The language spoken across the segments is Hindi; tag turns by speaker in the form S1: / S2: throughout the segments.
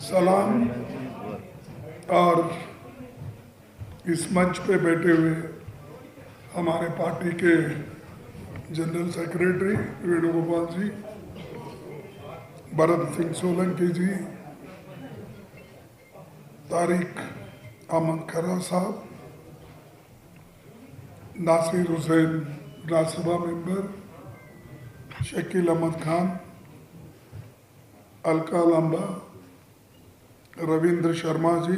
S1: सलाम। और इस मंच पे बैठे हुए हमारे पार्टी के जनरल सेक्रेटरी वेणुगोपाल जी, भरत सिंह सोलंकी जी, तारिक अहमद खरा साहब, नासिर हुसैन राज्यसभा मेंबर, शकील अहमद खान, अलका लांबा, रविंद्र शर्मा जी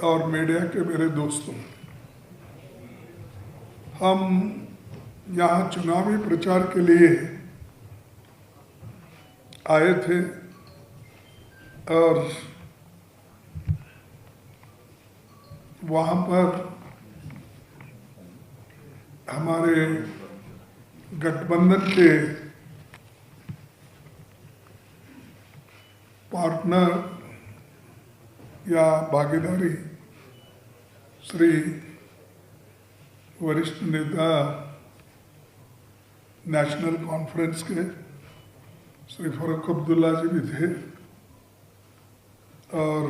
S1: और मीडिया के मेरे दोस्तों, हम यहाँ चुनावी प्रचार के लिए आए थे और वहाँ पर हमारे गठबंधन के पार्टनर या भागीदारी श्री वरिष्ठ नेता नेशनल कॉन्फ्रेंस के श्री फारूक अब्दुल्ला जी भी थे और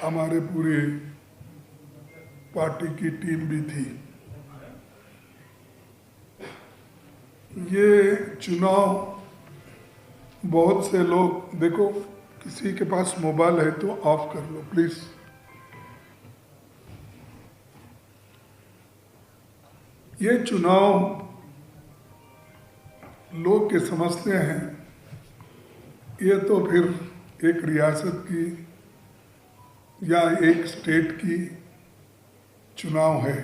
S1: हमारे पूरी पार्टी की टीम भी थी। ये चुनाव बहुत से लोग, देखो किसी के पास मोबाइल है तो ऑफ कर लो प्लीज। ये चुनाव लोग के समझते हैं ये तो फिर एक रियासत की या एक स्टेट की चुनाव है,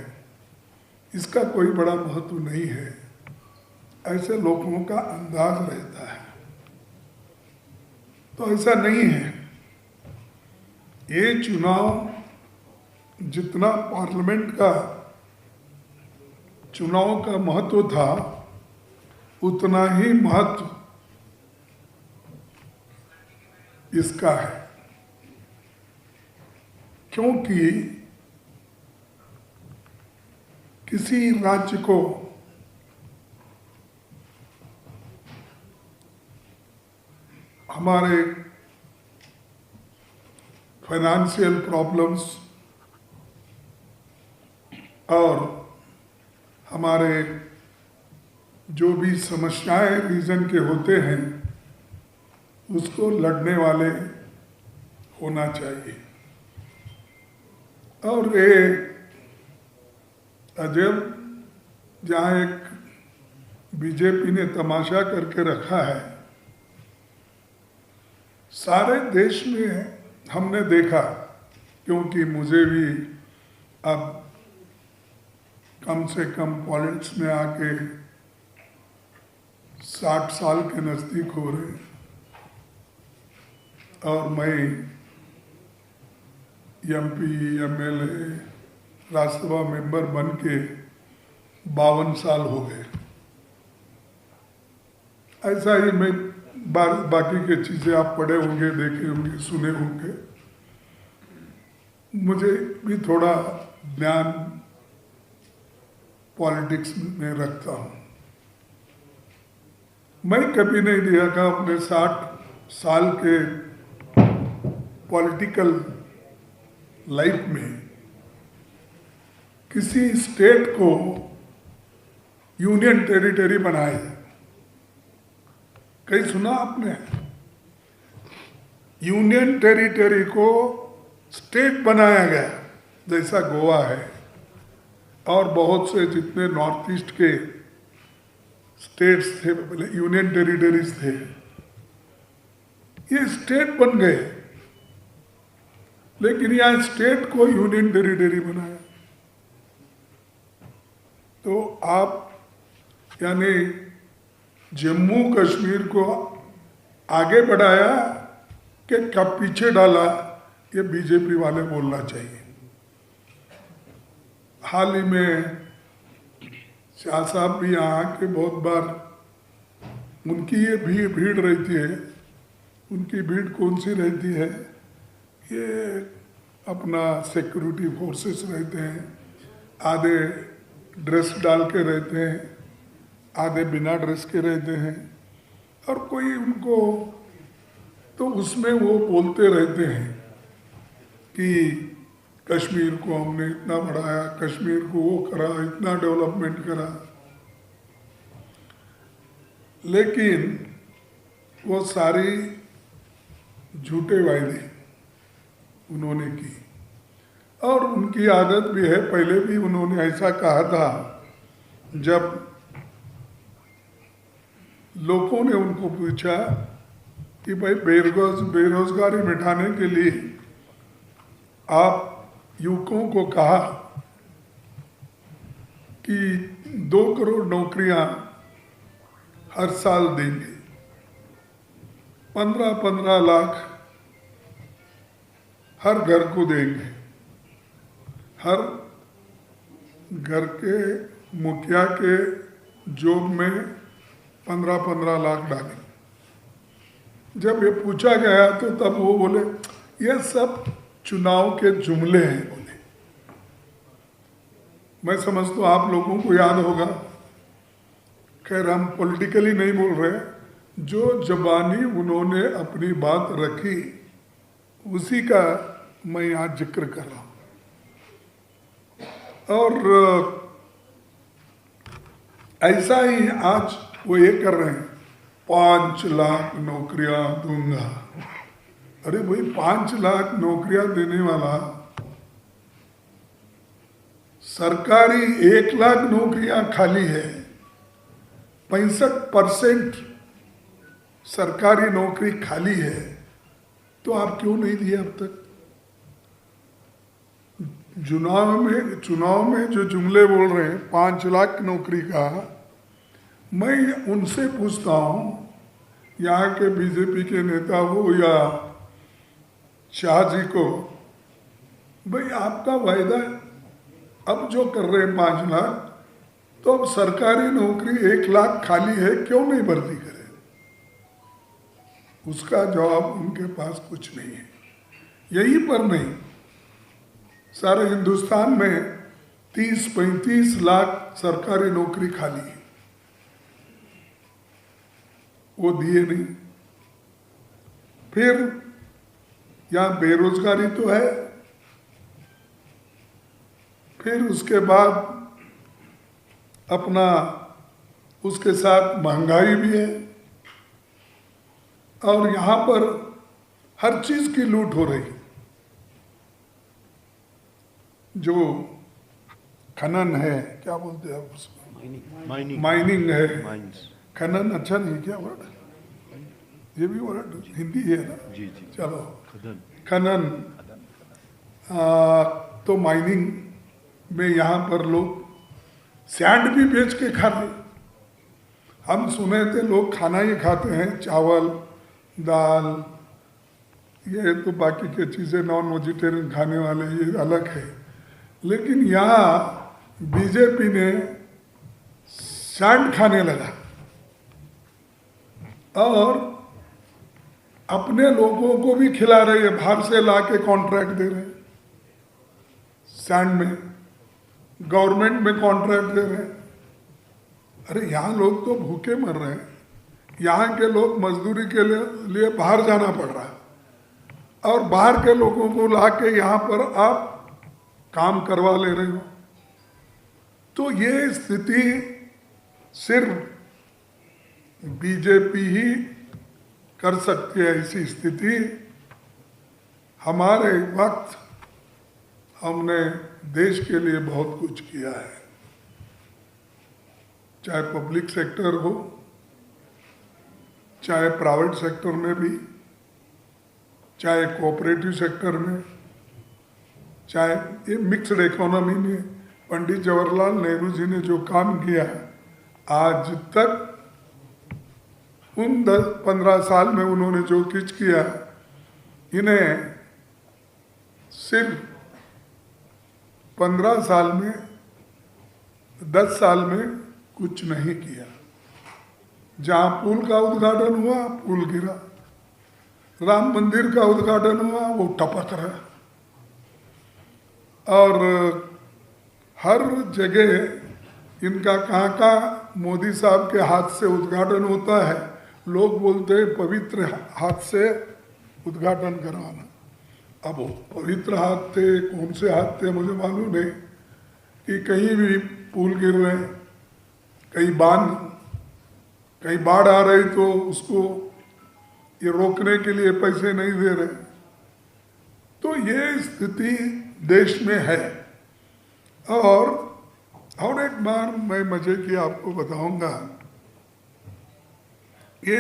S1: इसका कोई बड़ा महत्व नहीं है, ऐसे लोगों का अंदाज रहता है। तो ऐसा नहीं है। ये चुनाव जितना पार्लियामेंट का चुनाव का महत्व था उतना ही महत्व इसका है, क्योंकि किसी राज्य को हमारे फाइनेंशियल प्रॉब्लम्स और हमारे जो भी समस्याएं रीजन के होते हैं उसको लड़ने वाले होना चाहिए। और ये अजब जहाँ एक बीजेपी ने तमाशा करके रखा है, सारे देश में हमने देखा, क्योंकि मुझे भी अब कम से कम पॉलिटिक्स में आके 60 साल के नज़दीक हो रहे और मैं एमपी एमएलए राज्यसभा मेंबर बन के 52 साल हो गए। ऐसा ही मैं बाकी के चीज़ें आप पढ़े होंगे, देखे होंगे, सुने होंगे। मुझे भी थोड़ा ज्ञान पॉलिटिक्स में रखता हूँ। मैं कभी नहीं देखा अपने 60 साल के पॉलिटिकल लाइफ में किसी स्टेट को यूनियन टेरिटरी बनाया। कहीं सुना आपने? यूनियन टेरिटरी को स्टेट बनाया गया, जैसा गोवा है और बहुत से जितने नॉर्थ ईस्ट के स्टेट्स थे, यूनियन टेरिटरीज थे, ये स्टेट बन गए। लेकिन यहाँ स्टेट को यूनियन टेरिटरी बनाया तो आप यानी जम्मू कश्मीर को आगे बढ़ाया कि कब पीछे डाला, ये बीजेपी वाले बोलना चाहिए। हाल ही में शाह साहब भी यहाँ के बहुत बार उनकी ये भीड़ रहती है। उनकी भीड़ कौन सी रहती है? ये अपना सिक्योरिटी फोर्सेस रहते हैं, आधे ड्रेस डाल के रहते हैं, आधे बिना ड्रेस के रहते हैं और कोई उनको तो उसमें वो बोलते रहते हैं कि कश्मीर को हमने इतना बढ़ाया, कश्मीर को वो करा, इतना डेवलपमेंट करा, लेकिन वो सारी झूठे वायदे उन्होंने की। और उनकी आदत भी है, पहले भी उन्होंने ऐसा कहा था जब लोगों ने उनको पूछा कि भाई बेरोजगारी मिटाने के लिए आप युवकों को कहा कि 2 करोड़ नौकरियां हर साल देंगे, 15-15 लाख हर घर को देंगे, हर घर के मुखिया के जॉब में 15-15 लाख डालेंगे। जब ये पूछा गया तो तब वो बोले ये सब चुनाव के जुमले हैं बोले। मैं समझता हूँ आप लोगों को याद होगा, खैर हम पॉलिटिकली नहीं बोल रहे, जो जबानी उन्होंने अपनी बात रखी उसी का मैं यहाँ जिक्र कर रहा हूँ। और ऐसा ही आज वो ये कर रहे हैं, 5 लाख नौकरियां दूंगा। अरे भाई 5 लाख नौकरियां देने वाला, सरकारी 1 लाख नौकरियां खाली है, 65% सरकारी नौकरी खाली है, तो आप क्यों नहीं दिए अब तक? चुनाव में जो जुमले बोल रहे हैं 5 लाख नौकरी का, मैं उनसे पूछता हूँ, यहाँ के बीजेपी के नेता हो या शाह जी को, भाई आपका वायदा अब जो कर रहे हैं 5 लाख, तो अब सरकारी नौकरी 1 लाख खाली है, क्यों नहीं भर्ती करें? उसका जवाब उनके पास कुछ नहीं है। यही पर नहीं, सारे हिंदुस्तान में 30-35 लाख सरकारी नौकरी खाली है, वो दिए नहीं। फिर यहाँ बेरोजगारी तो है, फिर उसके बाद अपना उसके साथ महंगाई भी है, और यहाँ पर हर चीज की लूट हो रही। जो खनन है, क्या बोलते हैं आप उसको, माइनिंग है, खनन अच्छा नहीं, क्या वर्ड, ये भी वर्ड हिंदी है ना, जी जी, चलो खनन। तो माइनिंग में यहाँ पर लोग सैंड भी बेच के खा रहे। हम सुने थे लोग खाना ही खाते हैं, चावल दाल, ये तो बाकी के चीज़ें नॉन वेजिटेरियन खाने वाले ये अलग है, लेकिन यहाँ बीजेपी ने सैंड खाने लगा और अपने लोगों को भी खिला रहे हैं, बाहर से ला के कॉन्ट्रैक्ट दे रहे हैं, सैंड में गवर्नमेंट में कॉन्ट्रैक्ट दे रहे हैं। अरे यहाँ लोग तो भूखे मर रहे हैं, यहाँ के लोग मजदूरी के लिए बाहर जाना पड़ रहा है, और बाहर के लोगों को ला के यहाँ पर आप काम करवा ले रहे हो। तो ये स्थिति सिर्फ बीजेपी ही कर सकती है। ऐसी स्थिति हमारे वक्त हमने देश के लिए बहुत कुछ किया है, चाहे पब्लिक सेक्टर हो, चाहे प्राइवेट सेक्टर में भी, चाहे कोऑपरेटिव सेक्टर में, चाहे ये मिक्स्ड इकोनॉमी में पंडित जवाहरलाल नेहरू जी ने जो काम किया है, आज तक उन 10-15 साल में उन्होंने जो कुछ किया, इन्हें सिर्फ 15 साल में, 10 साल में कुछ नहीं किया। जहाँ पुल का उद्घाटन हुआ, पुल गिरा, राम मंदिर का उद्घाटन हुआ, वो टपक रहा, और हर जगह इनका कहाँ मोदी साहब के हाथ से उद्घाटन होता है, लोग बोलते हैं पवित्र हाथ से उद्घाटन करवाना। अब वो पवित्र हाथ थे, कौन से हाथ थे मुझे मालूम नहीं, कि कहीं भी पुल गिर रहे, कहीं बांध, कहीं बाढ़ आ रही तो उसको ये रोकने के लिए पैसे नहीं दे रहे। तो ये स्थिति देश में है। और एक बार मैं मजे की आपको बताऊंगा, ये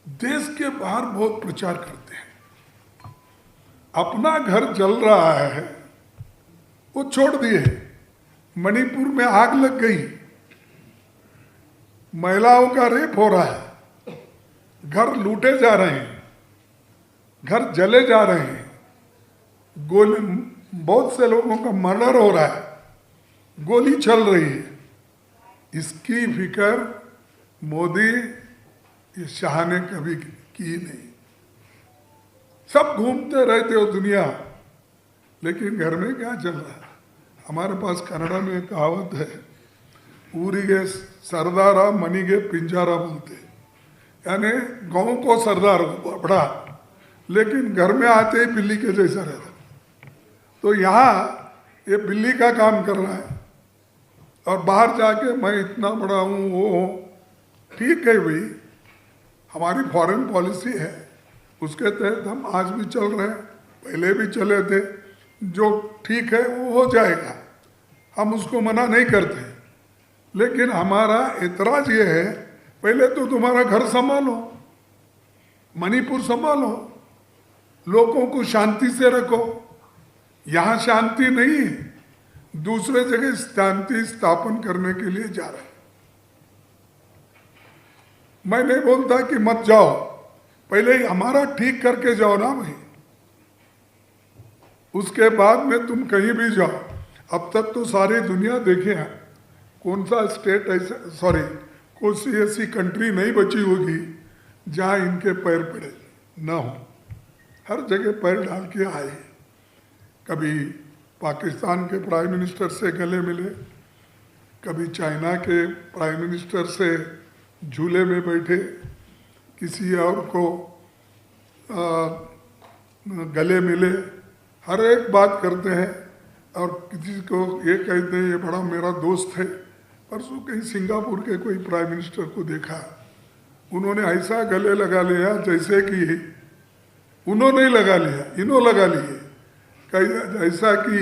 S1: देश के बाहर बहुत प्रचार करते हैं, अपना घर जल रहा है वो छोड़ दिए, मणिपुर में आग लग गई, महिलाओं का रेप हो रहा है, घर लूटे जा रहे हैं, घर जले जा रहे हैं, गोली, बहुत से लोगों का मर्डर हो रहा है, गोली चल रही है। इसकी फिक्र मोदी ये शाह ने कभी की नहीं। सब घूमते रहते हो दुनिया, लेकिन घर में क्या चल रहा है? हमारे पास कन्नड़ा में एक कहावत है, ऊरिगे सरदारा मनीगे पिंजारा बोलते, यानी गांव को सरदार बड़ा, लेकिन घर में आते ही बिल्ली के जैसा रहता। तो यहाँ ये बिल्ली का काम कर रहा है, और बाहर जाके मैं इतना बड़ा हूँ वो हूँ। ठीक है भाई, हमारी फॉरेन पॉलिसी है, उसके तहत हम आज भी चल रहे हैं, पहले भी चले थे। जो ठीक है वो हो जाएगा, हम उसको मना नहीं करते, लेकिन हमारा एतराज ये है, पहले तो तुम्हारा घर संभालो, मणिपुर संभालो, लोगों को शांति से रखो। यहाँ शांति नहीं है, दूसरे जगह शांति स्थापन करने के लिए जा रहे हैं। मैं नहीं बोलता कि मत जाओ, पहले हमारा ठीक करके जाओ ना भाई, उसके बाद में तुम कहीं भी जाओ। अब तक तो सारी दुनिया देखे हैं, कौन सा स्टेट ऐसा, सॉरी, कौन सी ऐसी कंट्री नहीं बची होगी जहां इनके पैर पड़े ना हो। हर जगह पैर डाल के आए, कभी पाकिस्तान के प्राइम मिनिस्टर से गले मिले, कभी चाइना के प्राइम मिनिस्टर से झूले में बैठे, किसी और को गले मिले, हर एक बात करते हैं। और किसी को ये कहते हैं ये बड़ा मेरा दोस्त है। परसों कहीं सिंगापुर के कोई प्राइम मिनिस्टर को देखा, उन्होंने ऐसा गले लगा लिया जैसे कि उन्होंने लगा लिया, इन्हों लगा लिए, ऐसा कि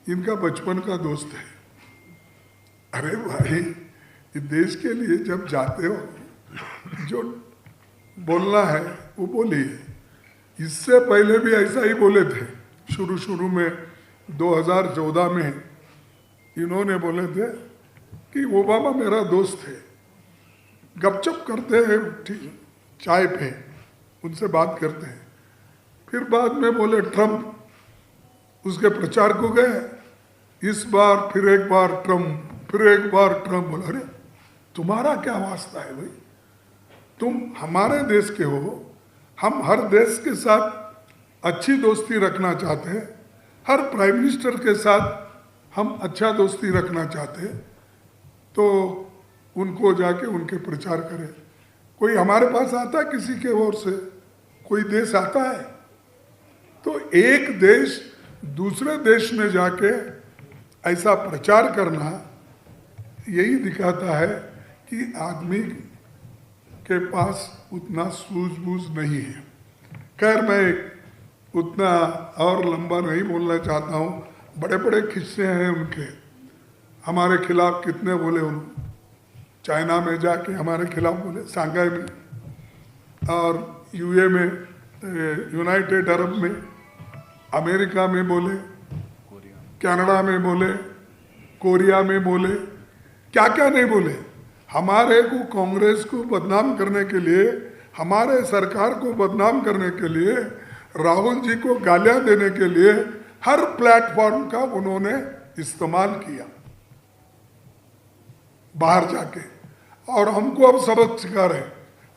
S1: इनका बचपन का दोस्त है। अरे भाई, ये देश के लिए जब जाते हो, जो बोलना है वो बोलिए। इससे पहले भी ऐसा ही बोले थे, शुरू में 2014 में इन्होंने बोले थे कि ओबामा मेरा दोस्त है, गपचप करते हैं चाय पे, उनसे बात करते हैं। फिर बाद में बोले ट्रम्प, उसके प्रचार को गए, इस बार फिर एक बार ट्रम्प, फिर एक बार ट्रम्प। बोला अरे तुम्हारा क्या वास्ता है भाई, तुम हमारे देश के हो, हम हर देश के साथ अच्छी दोस्ती रखना चाहते हैं, हर प्राइम मिनिस्टर के साथ हम अच्छा दोस्ती रखना चाहते हैं, तो उनको जाके उनके प्रचार करें। कोई हमारे पास आता है किसी के ओर से, कोई देश आता है? तो एक देश दूसरे देश में जाके ऐसा प्रचार करना यही दिखाता है कि आदमी के पास उतना सूझबूझ नहीं है। खैर, मैं उतना और लंबा नहीं बोलना चाहता हूँ। बड़े बड़े किस्से हैं उनके, हमारे खिलाफ कितने बोले उन्होंने, चाइना में जाके हमारे खिलाफ बोले, सांघाई में, और यूए में, यूनाइटेड अरब में, अमेरिका में बोले, कनाडा में बोले, कोरिया में बोले, क्या क्या नहीं बोले। हमारे को, कांग्रेस को बदनाम करने के लिए, हमारे सरकार को बदनाम करने के लिए, राहुल जी को गालियां देने के लिए हर प्लेटफॉर्म का उन्होंने इस्तेमाल किया बाहर जाके, और हमको अब सबक सिखा रहे,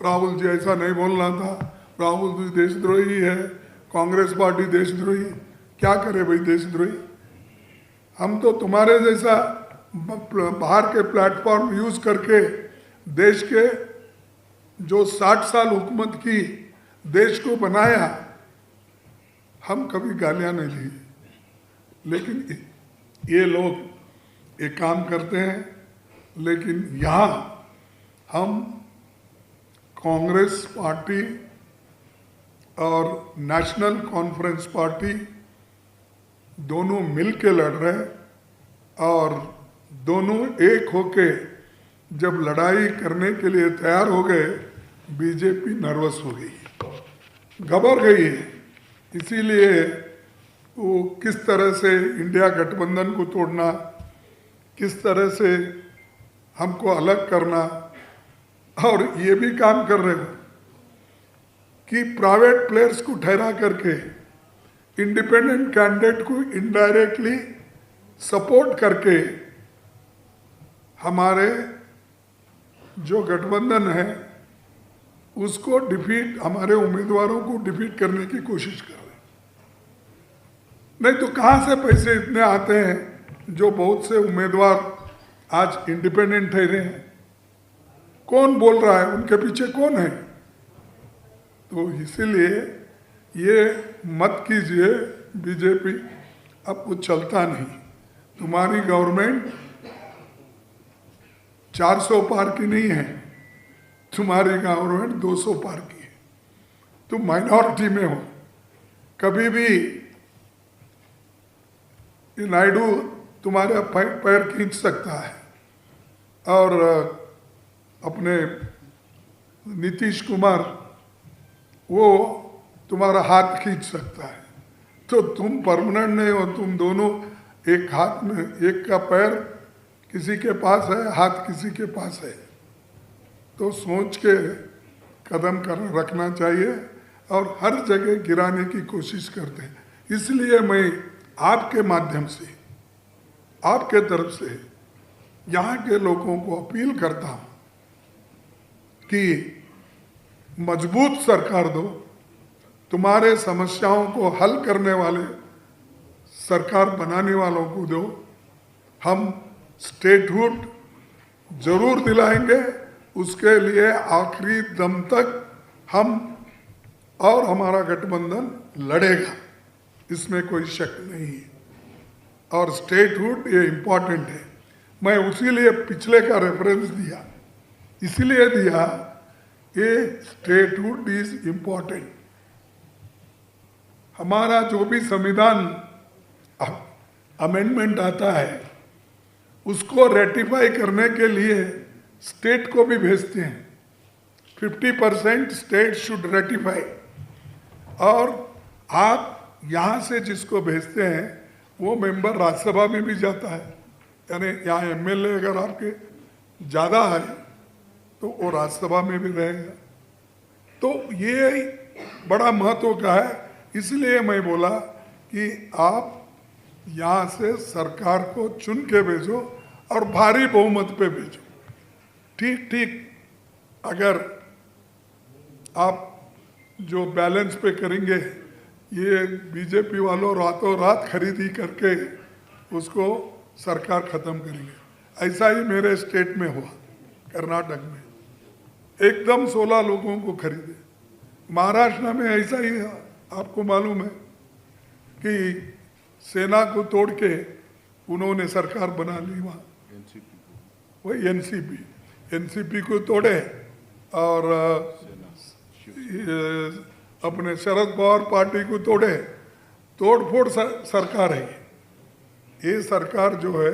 S1: राहुल जी ऐसा नहीं बोलना था, राहुल जी देशद्रोही है, कांग्रेस पार्टी देशद्रोही। क्या करे भाई देशद्रोही? हम तो तुम्हारे जैसा बाहर के प्लेटफॉर्म यूज करके देश के जो 60 साल हुकूमत की, देश को बनाया, हम कभी गालियां नहीं ली, लेकिन ये लोग एक काम करते हैं। लेकिन यहाँ हम कांग्रेस पार्टी और नेशनल कॉन्फ्रेंस पार्टी दोनों मिल के लड़ रहे, और दोनों एक होके जब लड़ाई करने के लिए तैयार हो गए, बीजेपी नर्वस हो गई, घबरा गई है। इसीलिए वो किस तरह से इंडिया गठबंधन को तोड़ना, किस तरह से हमको अलग करना, और ये भी काम कर रहे हो कि प्राइवेट प्लेयर्स को ठहरा करके इंडिपेंडेंट कैंडिडेट को इनडायरेक्टली सपोर्ट करके हमारे जो गठबंधन है उसको डिफीट, हमारे उम्मीदवारों को डिफीट करने की कोशिश कर रहे हैं। नहीं तो कहाँ से पैसे इतने आते हैं जो बहुत से उम्मीदवार आज इंडिपेंडेंट ठहरे हैं? कौन बोल रहा है, उनके पीछे कौन है? तो इसीलिए ये मत कीजिए बीजेपी, अब कुछ चलता नहीं। तुम्हारी गवर्नमेंट 400 पार की नहीं है, तुम्हारी गवर्नमेंट 200 पार की है। तुम माइनॉरिटी में हो। कभी भी ये नायडू तुम्हारे पैर खींच सकता है, और अपने नीतीश कुमार वो तुम्हारा हाथ खींच सकता है। तो तुम परमानेंट नहीं हो, तुम दोनों एक हाथ में, एक का पैर किसी के पास है, हाथ किसी के पास है। तो सोच के कदम रखना चाहिए, और हर जगह गिराने की कोशिश करते हैं। इसलिए मैं आपके माध्यम से, आपके तरफ से यहाँ के लोगों को अपील करता हूँ कि मजबूत सरकार दो, तुम्हारे समस्याओं को हल करने वाले सरकार बनाने वालों को दो। हम स्टेटहुड जरूर दिलाएंगे, उसके लिए आखिरी दम तक हम और हमारा गठबंधन लड़ेगा, इसमें कोई शक नहीं है। और स्टेटहुड ये इम्पॉर्टेंट है। मैं उसीलिए पिछले का रेफरेंस दिया, इसीलिए दिया, ये स्टेटहुड इज इम्पॉर्टेंट। हमारा जो भी संविधान अमेंडमेंट आता है उसको रेटिफाई करने के लिए स्टेट को भी भेजते हैं। 50% स्टेट शुड रेटिफाई, और आप यहाँ से जिसको भेजते हैं वो मेंबर राज्यसभा में भी जाता है। यानी यहाँ एमएलए अगर आपके ज़्यादा है तो वो राज्यसभा में भी रहेगा। तो ये बड़ा महत्व का है। इसलिए मैं बोला कि आप यहाँ से सरकार को चुन के भेजो और भारी बहुमत पे भेजो। ठीक अगर आप जो बैलेंस पे करेंगे, ये बीजेपी वालों रातों रात खरीदी करके उसको सरकार खत्म करेंगे। ऐसा ही मेरे स्टेट में हुआ, कर्नाटक में एकदम 16 लोगों को खरीदे। महाराष्ट्र में ऐसा ही है, आपको मालूम है कि सेना को तोड़ के उन्होंने सरकार बना ली वहाँ। वही एनसीपी को तोड़े और अपने शरद पवार पार्टी को तोड़े। तोड़ फोड़ सरकार है ये सरकार जो है,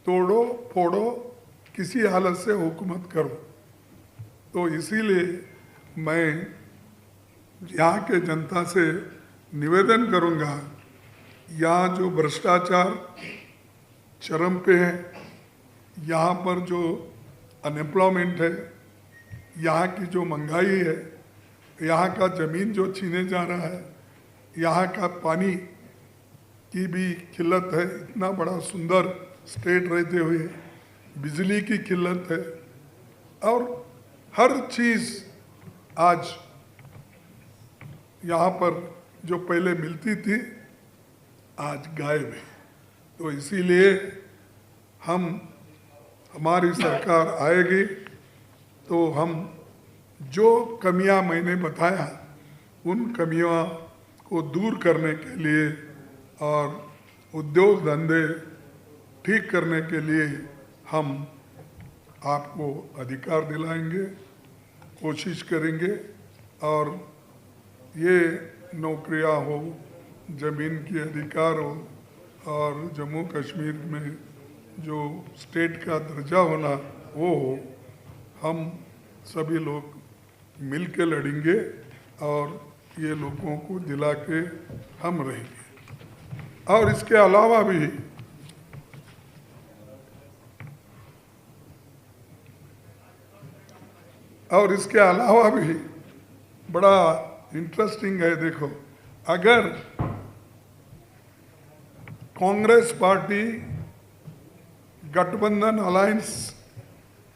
S1: तोड़ो फोड़ो, किसी हालत से हुकूमत करो। तो इसीलिए मैं यहाँ के जनता से निवेदन करूँगा, यहाँ जो भ्रष्टाचार चरम पे है, यहाँ पर जो अनएम्प्लॉयमेंट है, यहाँ की जो महंगाई है, यहाँ का ज़मीन जो छीने जा रहा है, यहाँ का पानी की भी किल्लत है। इतना बड़ा सुंदर स्टेट रहते हुए बिजली की किल्लत है, और हर चीज़ आज यहाँ पर जो पहले मिलती थी आज गायब है। तो इसीलिए हमारी सरकार आएगी तो हम जो कमियां मैंने बताया उन कमियों को दूर करने के लिए और उद्योग धंधे ठीक करने के लिए हम आपको अधिकार दिलाएंगे, कोशिश करेंगे। और ये नौकरियां हो, ज़मीन की अधिकार हो और जम्मू कश्मीर में जो स्टेट का दर्जा होना वो हो, हम सभी लोग मिल के लड़ेंगे और ये लोगों को दिला के हम रहेंगे। और इसके अलावा भी बड़ा इंटरेस्टिंग है। देखो, अगर कांग्रेस पार्टी गठबंधन अलायंस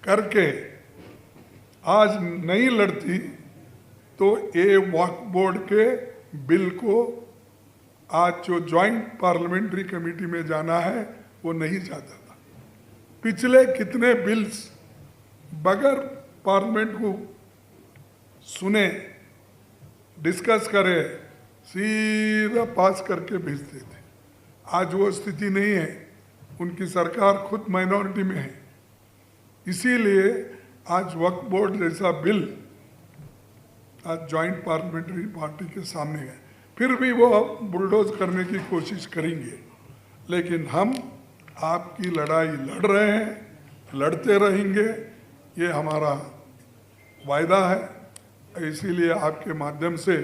S1: करके आज नहीं लड़ती तो ये वक्फ बोर्ड के बिल को आज जो ज्वाइंट पार्लियामेंट्री कमेटी में जाना है वो नहीं जाता था। पिछले कितने बिल्स बगैर पार्लियामेंट को सुने, डिस्कस करे, सीधा पास करके भेजते थे। आज वो स्थिति नहीं है, उनकी सरकार खुद माइनॉरिटी में है। इसीलिए आज वक्फ बोर्ड जैसा बिल आज ज्वाइंट पार्लियामेंट्री पार्टी के सामने है। फिर भी वो बुलडोज करने की कोशिश करेंगे, लेकिन हम आपकी लड़ाई लड़ रहे हैं, लड़ते रहेंगे, ये हमारा वायदा है। इसीलिए आपके माध्यम से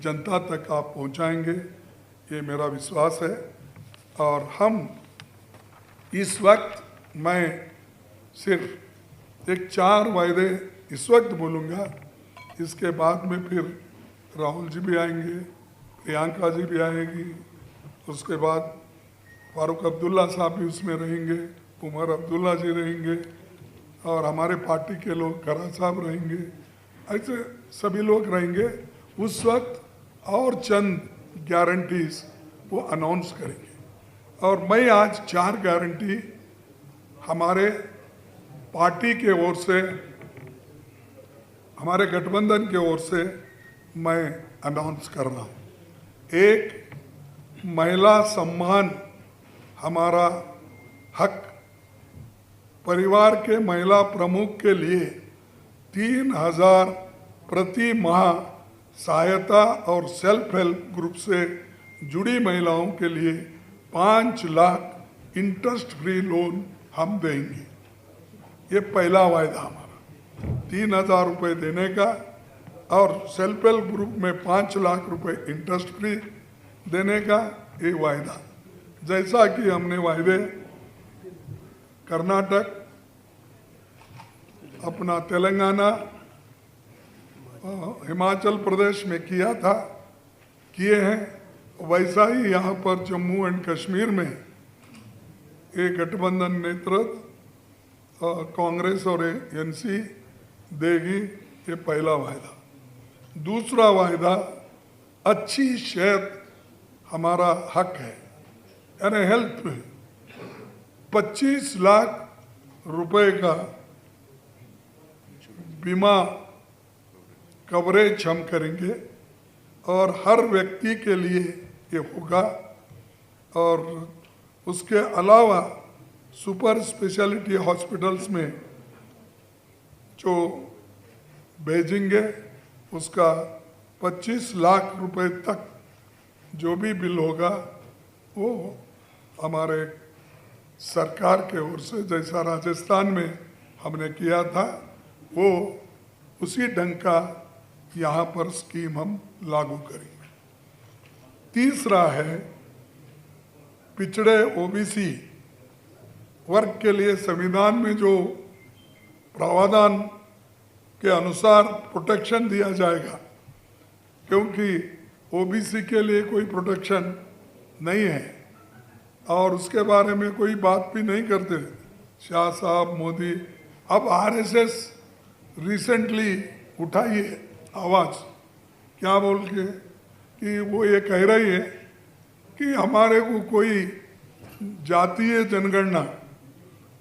S1: जनता तक आप पहुंचाएंगे, ये मेरा विश्वास है। और हम इस वक्त मैं सिर्फ एक 4 वायदे इस वक्त बोलूँगा, इसके बाद में फिर राहुल जी भी आएंगे, प्रियंका जी भी आएगी, उसके बाद फारूक अब्दुल्ला साहब भी उसमें रहेंगे, उमर अब्दुल्ला जी रहेंगे और हमारे पार्टी के लोग खरा साहब रहेंगे, ऐसे सभी लोग रहेंगे। उस वक्त और चंद गारंटीज वो अनाउंस करेंगे। और मैं आज 4 गारंटी हमारे पार्टी के ओर से, हमारे गठबंधन के ओर से मैं अनाउंस कर रहा हूँ। एक, महिला सम्मान हमारा हक, परिवार के महिला प्रमुख के लिए 3000 प्रति माह सहायता और सेल्फ हेल्प ग्रुप से जुड़ी महिलाओं के लिए 5 लाख इंटरेस्ट फ्री लोन हम देंगे। ये पहला वायदा हमारा, 3000 रुपये देने का और सेल्फ हेल्प ग्रुप में 5 लाख रुपए इंटरेस्ट फ्री देने का, ये वायदा। जैसा कि हमने वायदे कर्नाटक, अपना तेलंगाना, हिमाचल प्रदेश में किया था, किए हैं, वैसा ही यहाँ पर जम्मू एंड कश्मीर में ये गठबंधन नेतृत्व कांग्रेस और एनसी देगी। ये पहला वायदा। दूसरा वायदा, अच्छी सेहत हमारा हक है, यानी हेल्थ में 25 लाख रुपए का बीमा कवरेज हम करेंगे और हर व्यक्ति के लिए ये होगा। और उसके अलावा सुपर स्पेशलिटी हॉस्पिटल्स में जो भेजेंगे उसका 25 लाख रुपए तक जो भी बिल होगा वो हमारे सरकार के ओर से, जैसा राजस्थान में हमने किया था, वो उसी ढंग का यहाँ पर स्कीम हम लागू करेंगे। तीसरा है, पिछड़े ओबीसी वर्ग के लिए संविधान में जो प्रावधान के अनुसार प्रोटेक्शन दिया जाएगा, क्योंकि ओबीसी के लिए कोई प्रोटेक्शन नहीं है और उसके बारे में कोई बात भी नहीं करते शाह साहब, मोदी। अब आरएसएस रिसेंटली उठाई है आवाज़, क्या बोल के कि वो ये कह रही है कि हमारे को कोई जातीय जनगणना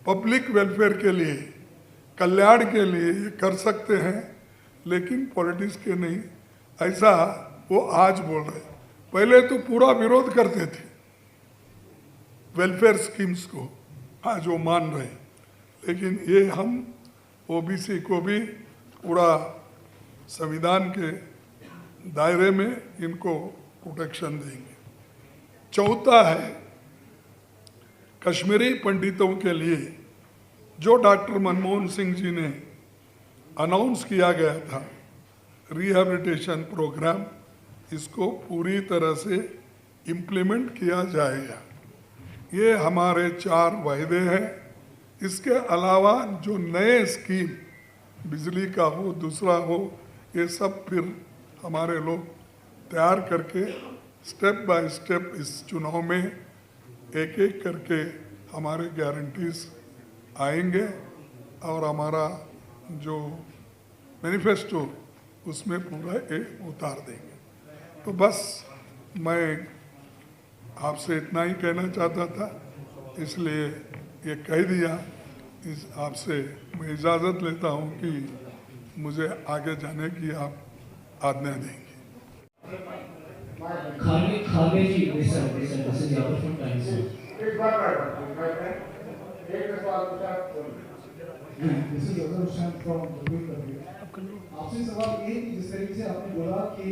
S1: पब्लिक वेलफेयर के लिए, कल्याण के लिए कर सकते हैं, लेकिन पॉलिटिक्स के नहीं। ऐसा वो आज बोल रहे। पहले तो पूरा विरोध करते थे वेलफेयर स्कीम्स को, आज वो मान रहे। लेकिन ये हम ओबीसी को भी पूरा संविधान के दायरे में इनको प्रोटेक्शन देंगे। चौथा है कश्मीरी पंडितों के लिए जो डॉक्टर मनमोहन सिंह जी ने अनाउंस किया गया था रिहैबिलिटेशन प्रोग्राम, इसको पूरी तरह से इम्प्लीमेंट किया जाएगा। ये हमारे 4 वायदे हैं। इसके अलावा जो नए स्कीम बिजली का हो, दूसरा हो, ये सब फिर हमारे लोग तैयार करके स्टेप बाय स्टेप इस चुनाव में एक एक करके हमारे गारंटीज आएंगे और हमारा जो मैनिफेस्टो उसमें पूरा एक उतार देंगे। तो बस मैं आपसे इतना ही कहना चाहता था, इसलिए ये कह दिया। इस आपसे मैं इजाज़त लेता हूँ कि मुझे आगे जाने की आप आज्ञा देंगे।
S2: खाने जी this is your from time sir.
S3: This is Azhar Hussain from WWE. आपसे सवाल ये कि जिस तरीके से आपने बोला कि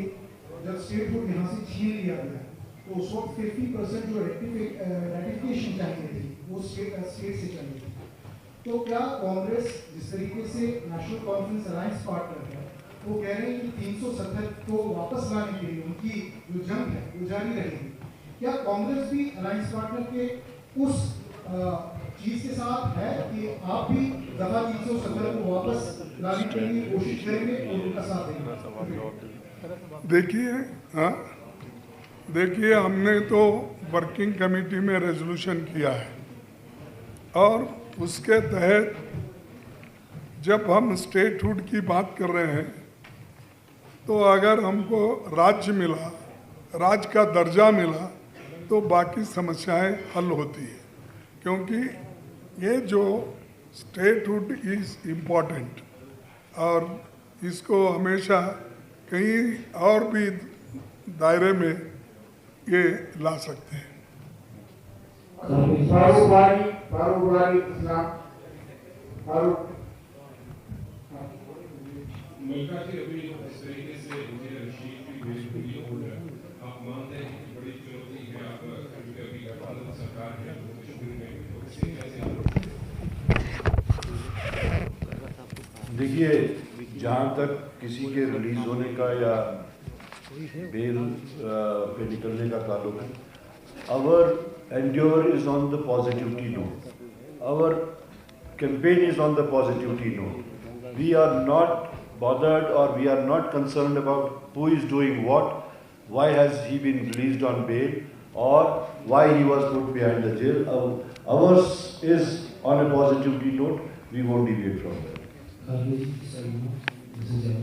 S3: जब स्टेट बोर्ड यहाँ से छीन लिया गया तो उस वक्त 50% जो रेटिफिकेशन चाहिए थी वो स्टेट से चाहिए थी। तो क्या कांग्रेस जिस तरीके से नेशनल कॉन्फ्रेंस अलायंस पार्टनर है वो कह रहे हैं कि 370 को वापस लाने के लिए उनकी जो जंग है वो जारी रहेगी, क्या कांग्रेस भी अलायंस पार्टनर के उस चीज के साथ है कि आप भी दफा 370 को वापस लाने के लिए कोशिश करेंगे और उनका साथ देंगे?
S1: देखिए हमने तो वर्किंग कमेटी में रेजोल्यूशन किया है और उसके तहत जब हम स्टेटहुड की बात कर रहे हैं तो अगर हमको राज्य मिला, राज्य का दर्जा मिला, तो बाकी समस्याएं हल होती है। क्योंकि ये जो स्टेटहुड इज़ इम्पॉर्टेंट और इसको हमेशा कहीं और भी दायरे में ये ला सकते हैं।
S4: मल्लिका जी, अभी इस तरीके से इंजीनियर शीट की भेजपूरी हो रहा है, आप मानते हैं कि बड़ी चुनौती है आप क्योंकि अभी गठबंधन सरकार है कश्मीर में, तो इससे कैसे?
S5: देखिए, जहाँ तक किसी के रिलीज होने का या बेल पे निकलने का ताल्लुक है, our endeavor is on the positivity note. Our campaign is on the positivity note. We are not bothered or we are not concerned about who is doing what, why has he been released on bail or why he was put behind the jail. Ours is on a positivity note. We won't deviate from that.
S2: This is your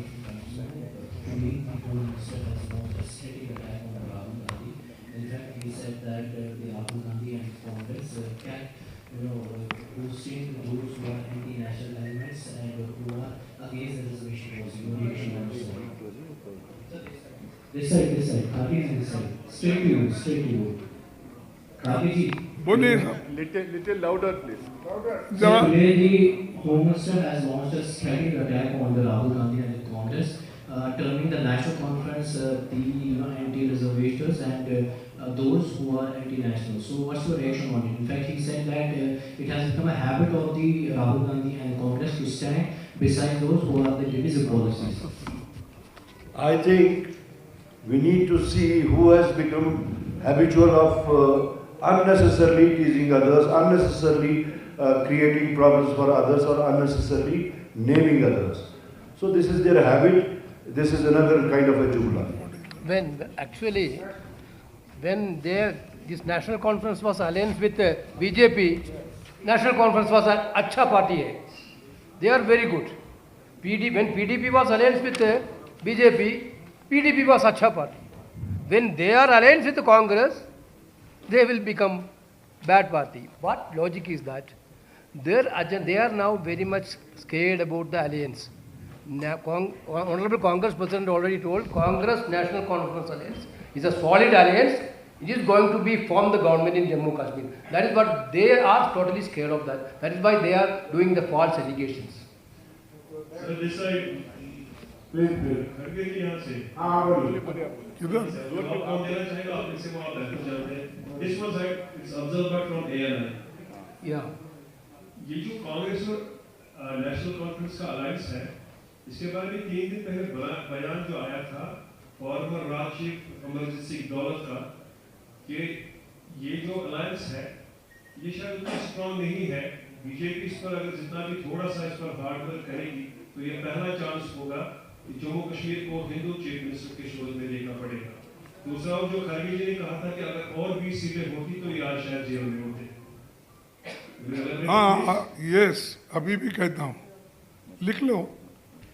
S2: Prime Minister has launched a steady attack on Rahul Gandhi. In fact, he said that the Rahul Gandhi and Congress can, who stand those who are anti-national elements and who are against the reservation policy. This side, Kaki this side. Straight to you. Kaki ji.
S1: बोलिए
S6: little louder, please.
S2: So today the Home Minister has launched a steady attack on the Rahul Gandhi and the Congress, turning the National Conference the anti-reservators and those who are anti-national. So what's your reaction on it? In fact, he said that it has become a habit of the Rahul Gandhi and Congress to stand beside those who are the divisive policies.
S5: I think we need to see who has become habitual of unnecessarily teasing others, unnecessarily creating problems for others or unnecessarily naming others. So this is their habit. This is another kind of a jumla.
S7: When this national conference was alliance with BJP, national conference was an acha party hai. They are very good. When PDP was alliance with BJP, PDP was acha party. When they are alliance with Congress, they will become bad party. What logic is that? They are now very much scared about the alliance. Honorable Congress President already told, Congress National Conference Alliance is a solid alliance. It is going to be form the government in Jammu Kashmir. That is what they are totally scared of that. That is why they are doing the false allegations.
S4: Sir this side, खड़गे जी यहाँ से
S1: किधर
S4: जवाब कौन देना चाहेगा आप इससे आप बेहतर जानते हैं this one side is observed from ANI
S7: Yeah.
S4: ये जो कांग्रेस और नेशनल कॉन्फ्रेंस का अलायंस है इसके बारे में 3 दिन पहले बयान जो आया था फॉर्मर राज चीफ अमरजीत सिंह दौलत का कि ये जो अलायंस है ये शायद उतना स्ट्रॉन्ग नहीं है बीजेपी इस पर अगर जितना भी थोड़ा सा इस पर हार्ड वर्क करेगी तो ये पहला चांस होगा कि जम्मू कश्मीर को हिंदू चीफ मिनिस्टर के शोध में देखना पड़ेगा। दूसरा जो खरगे जी ने कहा था कि अगर और 20 सीटें होती तो ये आज शायद जेल में होते।
S1: हाँ यस, अभी भी कहता हूँ, लिख लो,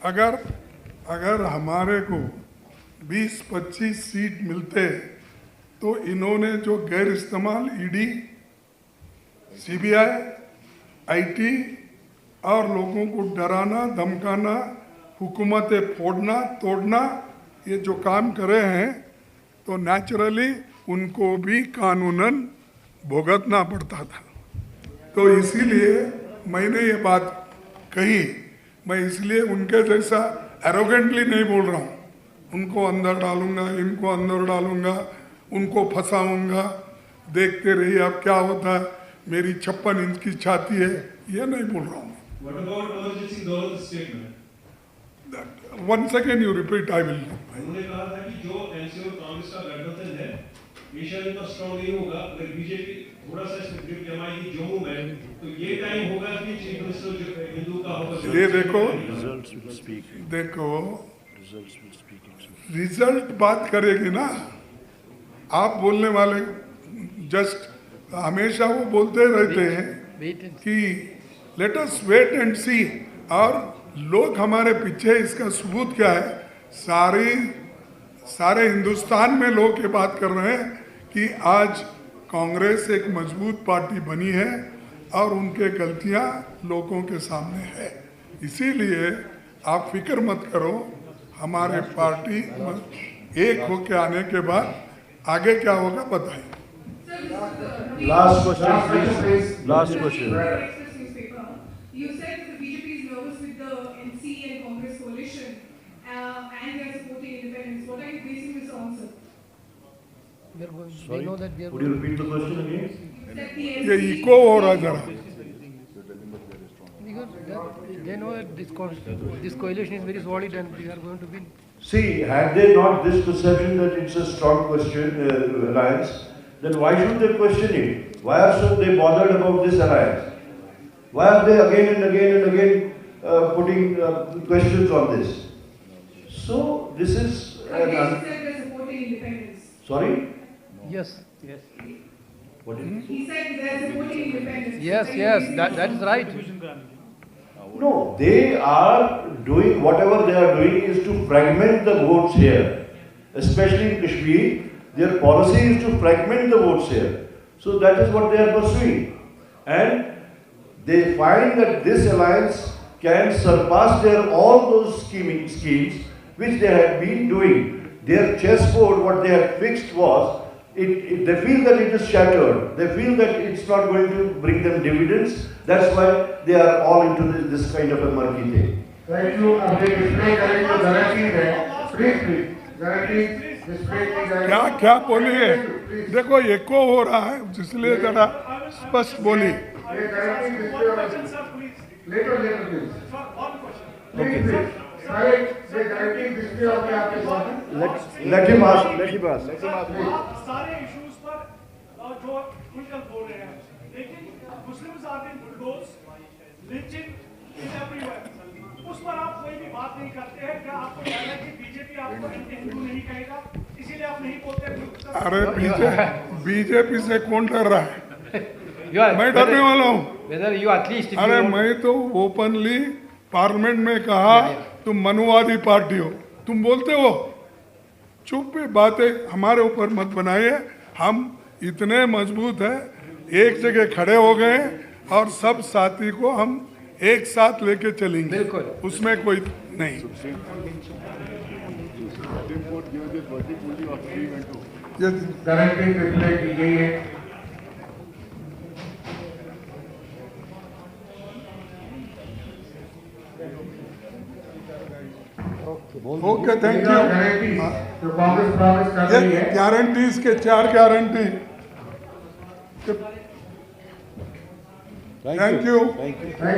S1: अगर हमारे को 20-25 सीट मिलते तो इन्होंने जो गैर इस्तेमाल ईडी, सीबीआई, आईटी और लोगों को डराना, धमकाना, हुकूमतें फोड़ना, तोड़ना, ये जो काम करे हैं तो नेचुरली उनको भी कानूनन भुगतना पड़ता था। तो इसीलिए मैंने ये बात कही, मैं इसलिए उनके जैसा एरोगेंटली नहीं बोल रहा हूँ, उनको अंदर डालूंगा, इनको अंदर डालूंगा, उनको फंसाऊंगा, देखते रहिए अब क्या होता है, मेरी 56 इंच की छाती है, ये नहीं बोल रहा हूँ।
S4: What about emergency dollar statement?
S1: Once again you repeat, I will.
S4: उन्होंने कहा था कि जो एनसी और कांग्रेस का गठबंधन है ये शायद इतना स्ट्रॉन्ग नहीं होगा, अगर बीजेपी थोड़ा सा इसमें ग्रिप जमाएगी जम्मू में तो ये टाइम होगा कि चीफ मिनिस्टर जो हिंदू का होगा।
S1: ये देखो,
S5: Results will speak.
S1: देखो
S5: Results will speak itself.
S1: Result बात करेगी ना, आप बोलने वाले जस्ट हमेशा वो बोलते रहते हैं कि लेट अस वेट एंड सी, और लोग हमारे पीछे, इसका सबूत क्या है, सारे हिंदुस्तान में लोग ये बात कर रहे हैं कि आज कांग्रेस एक मजबूत पार्टी बनी है और उनके गलतियां लोगों के सामने है। इसीलिए आप फिक्र मत करो, हमारे पार्टी एक होके आने के बाद आगे क्या होगा बताइए।
S5: Last question, please. Last question.
S6: You said the BJP is nervous with the NC and Congress coalition, and they are supporting independence. What are you basing this on, sir?
S7: They know that we are
S5: Would you repeat the question again?
S6: That the
S1: ये
S6: NC
S1: इको हो रहा जरा,
S7: because they know that this coalition is very solid and we are going to win.
S5: See, had they not this perception that it's a strong question alliance, then why should they question it? Why are so they bothered about this alliance? Why are they again and again putting questions on this? So this is
S6: said they're supporting independence.
S5: sorry.
S7: Yes.
S5: What is it?
S6: He said they're supporting independence.
S7: Yes, that is right.
S5: No, they are doing whatever they are doing is to fragment the votes here, especially in Kashmir. Their policy is to fragment the votes here. So that is what they are pursuing. And they find that this alliance can surpass all those schemes which they have been doing. Their chessboard, what they had fixed was, they feel that it is shattered. They feel that it's not going to bring them dividends. That's why they are all into this kind of a murky thing.
S8: Thank you. अब ये डिस्प्ले करेंगे तो गारंटी है, प्लीज गारंटी डिस्प्ले की गारंटी।
S1: क्या बोलिए, देखो एको हो रहा है, इसलिए जरा स्पष्ट बोली।
S8: ये guarantee display letter please please सारे ये गारंटी डिस्प्ले होगी आपके सामने।
S5: Let him ask.
S9: आप सारे इश्यूज पर जो खुलकर बोल रहे हैं, लेकिन Muslims are being bulldozed, lynching is everywhere, उस पर आप कोई भी बात नहीं करते हैं। क्या आपको लग रहा है कि बीजेपी आपको हिंदू नहीं कहेगा, इसीलिए आप नहीं बोलते?
S1: अरे बीजेपी से कौन डर रहा है? मैं डरने वाला हूँ?
S7: Whether you at least if
S1: अरे
S7: you
S1: मैं तो ओपनली पार्लियामेंट में कहा तुम मनुवादी पार्टी हो, तुम बोलते हो चुप बातें हमारे ऊपर मत बनाइए। हम इतने मजबूत हैं, एक जगह खड़े हो गए और सब साथी को हम एक साथ लेके चलेंगे,
S7: बिल्कुल।
S1: उसमें कोई नहीं। ये
S8: डायरेक्टली डिस्प्ले की गई है।
S1: Okay, thank you.
S8: जो कांग्रेस प्रॉमिस कर रही
S1: ये
S8: है,
S1: गारंटीज के 4 गारंटी। Thank you.
S8: Thank